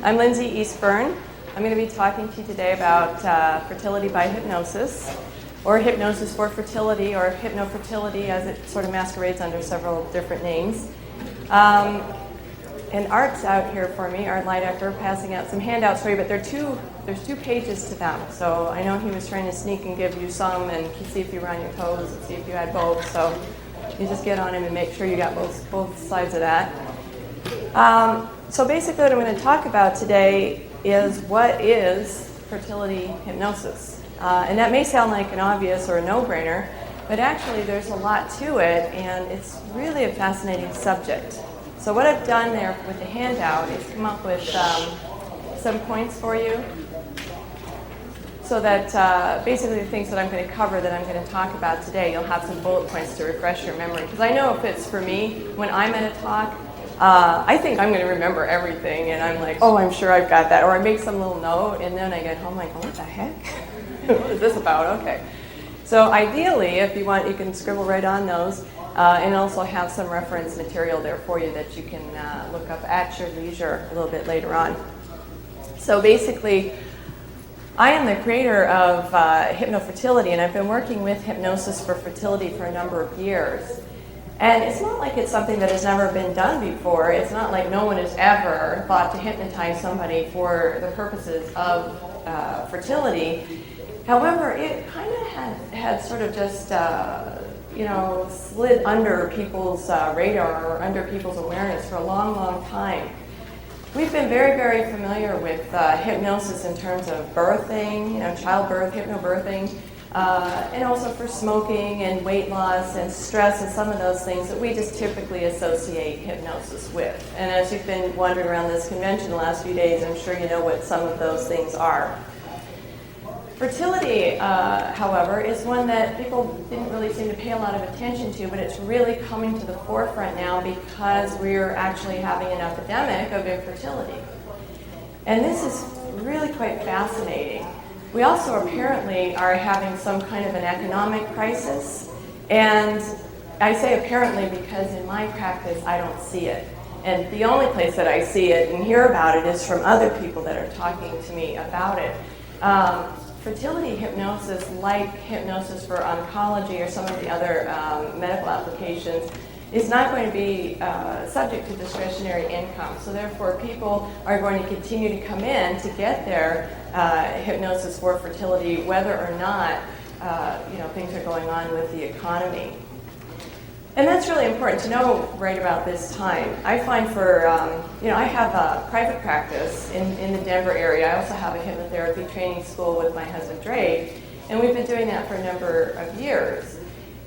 I'm Lynsi Eastburn. I'm going to be talking to you today about fertility by hypnosis, or Hypnosis for Fertility, or hypnofertility, as it sort of masquerades under several different names. And Art's out here for me, Art Leidecker, passing out some handouts for you, but there's two pages to them. So I know he was trying to sneak and give you some and see if you were on your toes and see if you had both. So you just get on him and make sure you got both sides of that. So basically what I'm going to talk about today is what is fertility hypnosis. And that may sound like an obvious or a no-brainer, but actually there's a lot to it, and it's really a fascinating subject. So what I've done there with the handout is come up with some points for you, so that basically the things that I'm going to cover, that I'm going to talk about today, you'll have some bullet points to refresh your memory. Because I know if it's for me, when I'm at a talk, I think I'm going to remember everything, and I'm like, oh, I'm sure I've got that. Or I make some little note, and then I get home like, oh, what the heck? What is this about? Okay. So ideally, if you want, you can scribble right on those, and also have some reference material there for you that you can look up at your leisure a little bit later on. So basically, I am the creator of hypnofertility, and I've been working with Hypnosis for Fertility for a number of years. And it's not like it's something that has never been done before. It's not like no one has ever thought to hypnotize somebody for the purposes of fertility. However, it kind of had sort of just, slid under people's radar or under people's awareness for a long, long time. We've been very, very familiar with hypnosis in terms of birthing, childbirth, hypnobirthing, and also for smoking and weight loss and stress and some of those things that we just typically associate hypnosis with. And as you've been wandering around this convention the last few days, I'm sure you know what some of those things are. Fertility, however, is one that people didn't really seem to pay a lot of attention to, but it's really coming to the forefront now because we're actually having an epidemic of infertility. And this is really quite fascinating. We also apparently are having some kind of an economic crisis, and I say apparently because in my practice I don't see it. And the only place that I see it and hear about it is from other people that are talking to me about it. Fertility hypnosis, like hypnosis for oncology or some of the other medical applications, is not going to be subject to discretionary income. So therefore, people are going to continue to come in to get their hypnosis for fertility, whether or not things are going on with the economy. And that's really important to know right about this time. I find I have a private practice in the Denver area. I also have a hypnotherapy training school with my husband, Dre, and we've been doing that for a number of years.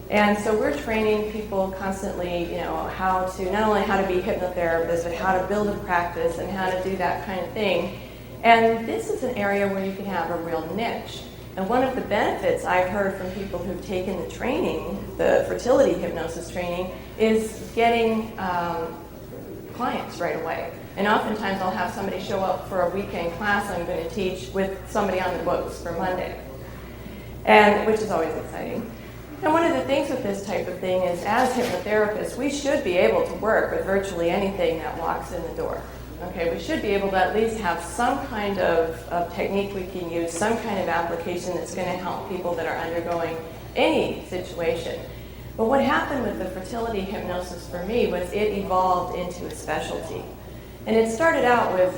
And so we're training people constantly, how to, not only how to be hypnotherapists, but how to build a practice and how to do that kind of thing. And this is an area where you can have a real niche. And one of the benefits I've heard from people who've taken the training, the fertility hypnosis training, is getting clients right away. And oftentimes I'll have somebody show up for a weekend class I'm going to teach with somebody on the books for Monday, and which is always exciting. And one of the things with this type of thing is, as hypnotherapists, we should be able to work with virtually anything that walks in the door. Okay, we should be able to at least have some kind of technique we can use, some kind of application that's going to help people that are undergoing any situation. But what happened with the fertility hypnosis for me was it evolved into a specialty. And it started out with